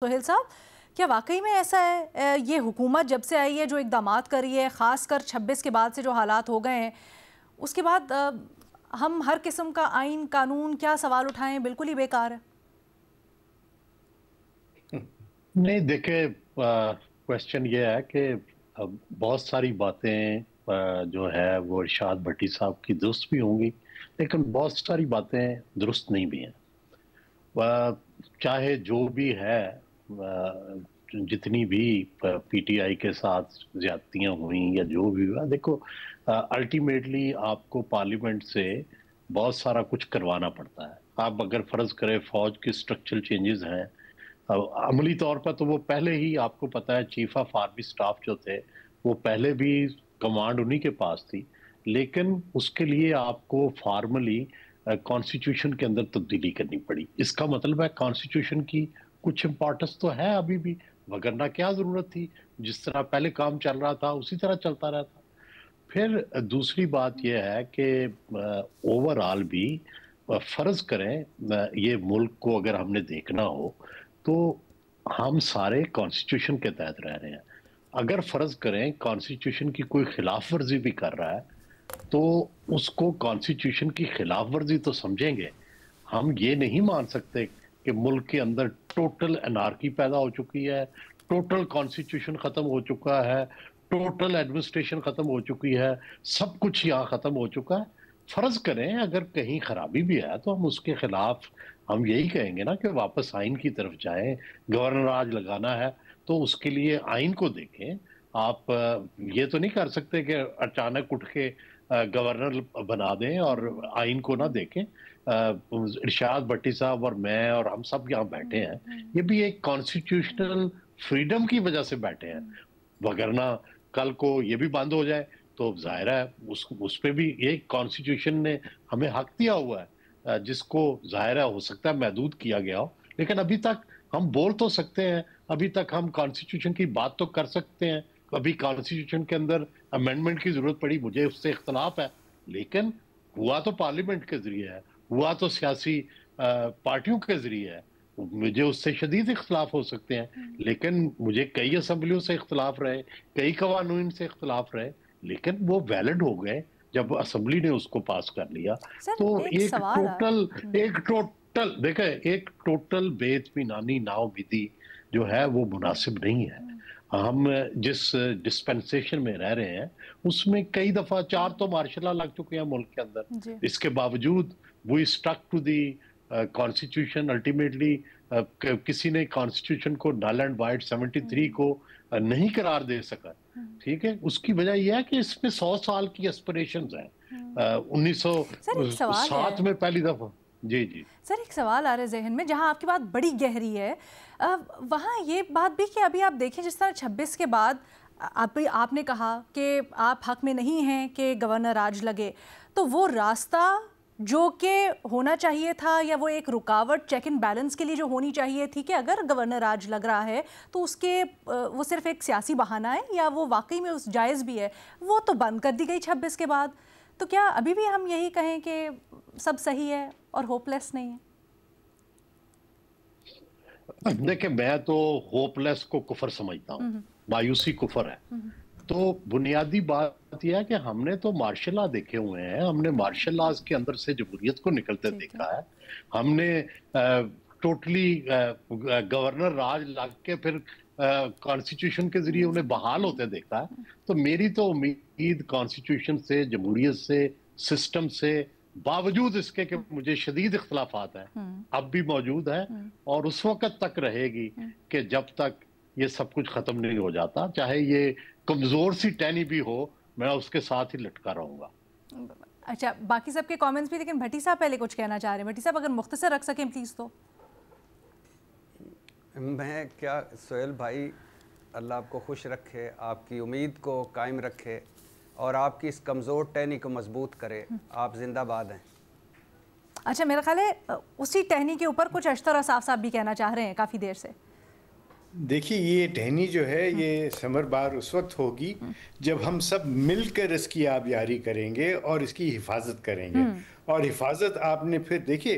سہیل صاحب، کیا واقعی میں ایسا ہے یہ حکومت جب سے آئی ہے جو اقدامات کر رہی ہے، خاص کر 26 کے بعد سے جو حالات ہو گئے ہیں اس کے بعد ہم ہر قسم کا آئین قانون کیا سوال اٹھائیں بالکل ہی بیکار ہے؟ نہیں دیکھیں، کویسچن یہ ہے کہ بہت ساری باتیں جو ہے وہ ارشاد بھٹی صاحب کی درست بھی ہوں گی، لیکن بہت ساری باتیں درست نہیں بھی ہیں۔ چاہے جو بھی ہے، جتنی بھی پی ٹی آئی کے ساتھ زیادتیاں ہوئیں یا جو بھی ہوا، دیکھو الٹیمیٹلی آپ کو پارلیمنٹ سے بہت سارا کچھ کروانا پڑتا ہے۔ آپ اگر فرض کریں فوج کی سٹرکچرل چینجز ہیں، عملی طور پر تو وہ پہلے ہی آپ کو پتا ہے چیف آف آرمی سٹاف جو تھے وہ پہلے بھی کمانڈ انہی کے پاس تھی، لیکن اس کے لیے آپ کو فارملی کانسٹیٹیوشن کے اندر تبدیلی کرنی پڑی۔ اس کا مطلب ہے کانسٹیٹیوشن کی کچھ امپورٹنس تو ہے ابھی بھی، وگرنہ کیا ضرورت تھی؟ جس طرح پہلے کام چل رہا تھا اسی طرح چلتا رہتا۔ پھر دوسری بات یہ ہے کہ اوورآل بھی فرض کریں یہ ملک کو اگر ہم نے دیکھنا ہو تو ہم سارے کانسٹیٹیوشن کے تحت رہ رہے ہیں۔ اگر فرض کریں کانسٹیٹیوشن کی کوئی خلاف ورزی بھی کر رہا ہے تو اس کو کانسٹیٹیوشن کی خلاف ورزی تو سمجھیں گے۔ ہم یہ نہیں مان سکتے کہ ملک کے اندر ٹوٹل انارکی پیدا ہو چکی ہے، ٹوٹل کانسٹیٹیوشن ختم ہو چکا ہے، ٹوٹل ایڈمنسٹریشن ختم ہو چکی ہے، سب کچھ یہاں ختم ہو چکا ہے۔ فرض کریں اگر کہیں خرابی بھی ہے تو ہم اس کے خلاف ہم یہی کہیں گے نا کہ واپس آئین کی طرف جائیں۔ گورنر راج لگانا ہے تو اس کے لیے آئین کو دیکھیں۔ آپ یہ تو نہیں کر سکتے کہ اچانک اٹھ کے گورنر بنا دیں اور آئین کو نہ دیکھیں۔ ارشاد بھٹی صاحب اور میں اور ہم سب یہاں بیٹھے ہیں، یہ بھی ایک کانسٹیٹیوشنل فریڈم کی وجہ سے بیٹھے ہیں، وگرنہ کل کو یہ بھی بند ہو جائے تو ظاہر ہے اس پہ بھی ایک کانسٹیٹیوشن نے ہمیں حق دیا ہوا ہے جس کو ظاہر ہے ہو سکتا ہے محدود کیا گیا ہو، لیکن ابھی تک ہم بول تو سکتے ہیں، ابھی تک ہم کانسٹیٹیوشن کی بات تو کر سکتے ہیں۔ ابھی کانسٹیٹیوشن کے اندر امینڈمنٹ کی ضرورت پڑی، مجھے اس سے اختلاف ہے، لیکن ہوا تو پارلیمنٹ کے ذریعے ہے، ہوا تو سیاسی پارٹیوں کے ذریعے ہے۔ مجھے اس سے شدید اختلاف ہو سکتے ہیں، لیکن مجھے کئی اسمبلیوں سے اختلاف رہے، کئی قوانین سے اختلاف رہے، لیکن وہ ویلڈ ہو گئے جب اسمبلی نے اس کو پاس کر لیا۔ تو ایک ٹوٹل دیکھیں، ایک ٹوٹل بے اطمینانی ناامیدی جو ہے وہ مناسب نہیں ہے۔ ہم جس ڈسپنسیشن میں رہ رہے ہیں اس میں کئی دفعہ 4 تو مارشل لا لگ چکے ہیں ملک کے اندر، اس کے باوجود we stick to the constitution. Ultimately کسی نے کانسٹیٹیوشن کو نل اینڈ وائڈ 73 کو نہیں قرار دے سکا، ٹھیک ہے۔ اس کی وجہ یہ ہے کہ اس میں 100 سال کی اسپریشنز ہیں۔ 1907 میں پہلی دفعہ جی سر ایک سوال آ رہا ہے ذہن میں، جہاں آپ کی بات بڑی گہری ہے، وہاں یہ بات بھی کہ ابھی آپ دیکھیں جس طرح 26 کے بعد آپ نے کہا کہ آپ حق میں نہیں ہیں کہ گورنر راج لگے، تو وہ راستہ جو کہ ہونا چاہیے تھا یا وہ ایک رکاوٹ چیک اینڈ بیلنس کے لیے جو ہونی چاہیے تھی کہ اگر گورنر راج لگ رہا ہے تو اس کے وہ صرف ایک سیاسی بہانہ ہے یا وہ واقعی میں اس جائز بھی ہے، وہ تو بند کر دی گئی 26 کے بعد۔ تو کیا ابھی بھی ہم یہی کہیں کہ سب صحیح ہے اور ہوپ لیس نہیں ہے؟ دیکھیں میں تو ہوپ لیس کو کفر سمجھتا ہوں، مایوسی کفر ہے۔ تو بنیادی بات یہ ہے کہ ہم نے تو مارشل لا دیکھے ہوئے ہیں، ہم نے مارشل لاز کے اندر سے جمہوریت کو نکلتے دیکھا ہے، ہم نے ٹوٹلی گورنر راج لگ کے پھر کانسٹیٹیوشن کے ذریعے انہیں بحال ہوتے دیکھا ہے۔ تو میری تو امید کانسٹیٹیوشن سے، جمہوریت سے، سسٹم سے، باوجود اس کے کہ مجھے شدید اختلافات ہیں اب بھی موجود ہے اور اس وقت تک رہے گی کہ جب تک یہ سب کچھ ختم نہیں ہو جاتا، چاہے یہ کمزور سی ٹہنی بھی ہو، میں اس کے ساتھ ہی لٹکا رہوں گا۔ اچھا، باقی سب کے کامنٹس بھی، لیکن بھٹی صاحب پہلے کچھ کہنا چاہ رہے ہیں۔ بھٹی صاحب اگر مختصر رکھ سکیں پلیز تو۔ میں کیا، سہیل بھائی اللہ آپ کو خوش رکھے، آپ کی امید کو قائم رکھے اور آپ کی اس کمزور ٹہنی کو مضبوط کرے، آپ زندہ باد ہیں۔ اچھا، میرا خیال ہے اسی ٹہنی کے اوپر کچھ اشتر اصاف صاحب بھی کہنا چاہ رہے ہیں کافی دیر سے۔ دیکھیے یہ ٹہنی جو ہے یہ ثمر بار اس وقت ہوگی جب ہم سب مل کر اس کی آبیاری کریں گے اور اس کی حفاظت کریں گے، اور حفاظت آپ نے پھر دیکھیے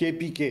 KPK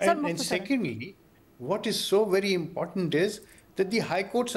and secondly what is so very important is that the high courts,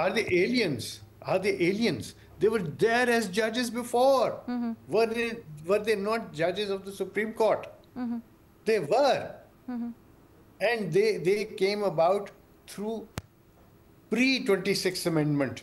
Are they aliens? Are they aliens? They were there as judges before. Were they not judges of the Supreme Court? They were. And they came about through pre-26th Amendment.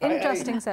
Interesting, sir.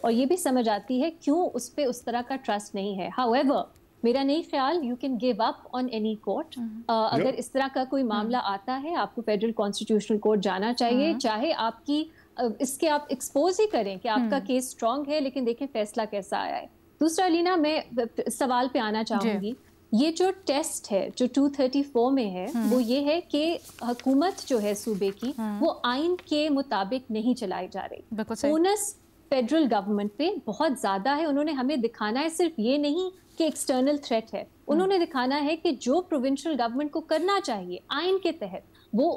اور یہ بھی سمجھ آتی ہے کیوں اس پہ اس طرح کا ٹرسٹ نہیں ہے. ہاؤ ایور میرا نہیں خیال you can give up on any court. اگر اس طرح کا کوئی معاملہ آتا ہے آپ کو فیڈرل کانسٹیٹیوشنل کورٹ جانا چاہیے، چاہے آپ کی اس کے آپ ایکسپوز ہی کریں کہ آپ کا کیس اسٹرانگ ہے، لیکن دیکھیں فیصلہ کیسا آیا ہے. دوسرا لینا، میں سوال پہ آنا چاہوں گی. یہ جو ٹیسٹ ہے جو 234 میں ہے وہ یہ ہے کہ حکومت جو ہے صوبے کی وہ آئین کے مطابق نہیں چلائی جا رہی. اونس فیڈرل گورنمنٹ پہ بہت زیادہ ہے. انہوں نے ہمیں دکھانا ہے صرف یہ نہیں کہ ایکسٹرنل تھریٹ ہے، انہوں نے دکھانا ہے کہ جو پروونشل گورنمنٹ کو کرنا چاہیے آئین کے تحت وہ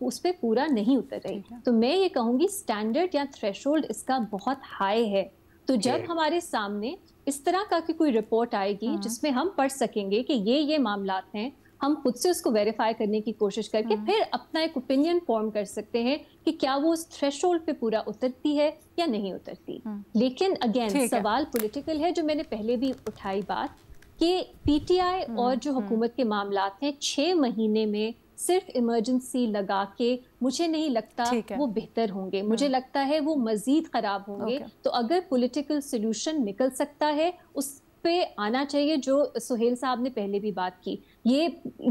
اس پہ پورا نہیں اتر رہی. تو میں یہ کہوں گی اسٹینڈرڈ یا تھریشولڈ اس کا بہت ہائی ہے. تو جب ہمارے سامنے اس طرح کا کوئی رپورٹ آئے گی جس میں ہم پڑھ سکیں گے کہ یہ معاملات ہیں، ہم خود سے اس کو ویریفائی کرنے کی کوشش کر کے پھر اپنا ایک اوپینین فارم کر سکتے ہیں کہ کیا وہ اس تھریشولڈ پہ پورا اترتی ہے یا نہیں اترتی. لیکن اگین سوال پولیٹیکل ہے، جو میں نے پہلے بھی اٹھائی بات کہ پی ٹی آئی اور جو حکومت کے معاملات ہیں 6 مہینے میں صرف ایمرجنسی لگا کے مجھے نہیں لگتا وہ بہتر ہوں گے، مجھے لگتا ہے وہ مزید خراب ہوں گے. تو اگر پولیٹیکل سولوشن نکل سکتا ہے اس پہ آنا چاہیے، جو سہیل صاحب نے پہلے بھی بات کی. یہ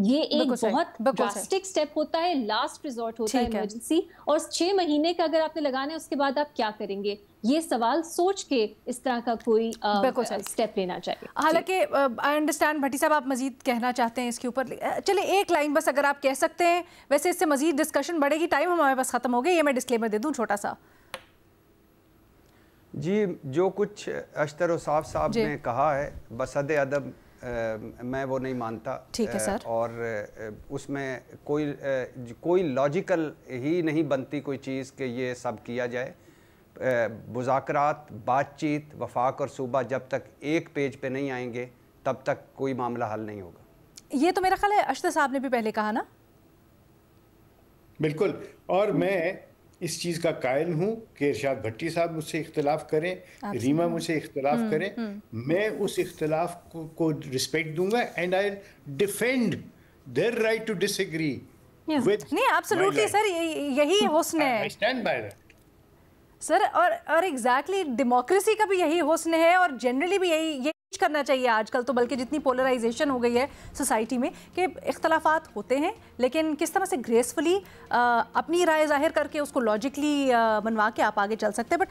ایک بہت ڈراسٹک سٹیپ ہوتا ہے، لاسٹ ریزورٹ ہوتا ہے ایمرجنسی، اور 6 مہینے کا اگر آپ نے لگانا ہے اس کے بعد آپ کیا کریں گے، یہ سوال سوچ کے اس طرح کا کوئی سٹیپ لینا چاہیے. حالانکہ آئی انڈرسٹینڈ بھٹی صاحب آپ مزید کہنا چاہتے ہیں اس کے اوپر، چلے ایک لائن بس اگر آپ کہہ سکتے ہیں، ویسے اس سے مزید ڈسکشن بڑھے گی، ٹائم ہمارے پاس ختم ہو گیا. یہ میں ڈسکلیمر دے دوں چھوٹا سا. جی جو کچھ اشتر وصاف صاحب نے کہا ہے بصد ادب میں وہ نہیں مانتا. ٹھیک ہے سر. اور اس میں کوئی لاجیکل ہی نہیں بنتی کوئی چیز کہ یہ سب کیا جائے. مذاکرات، بات چیت، وفاق اور صوبہ جب تک ایک پیج پہ نہیں آئیں گے تب تک کوئی معاملہ حل نہیں ہوگا. یہ تو میرا خیال ہے اشتر صاحب نے بھی پہلے کہا نا. بالکل. اور میں اس چیز کا قائل ہوں کہ ارشاد بھٹی صاحب مجھ سے اختلاف کریں، ریما مجھ سے اختلاف کریں، میں اس اختلاف کو رسپیکٹ دوں گا and I defend their right to disagree. نہیں ایبسلیوٹلی سر، یہی حسن ہے. I stand by that. سر اور ایگزیکٹلی ڈیموکریسی کا بھی یہی حسن ہے، اور جنرلی بھی یہی کرنا چاہیے آج کل تو. بلکہ جتنی پولرائزیشن ہو گئی ہے سوسائٹی میں کہ اختلافات ہوتے ہیں لیکن کس طرح سے گریسفلی اپنی رائے ظاہر کر کے اس کو لاجکلی منوا کے آپ آگے چل سکتے ہیں. بٹ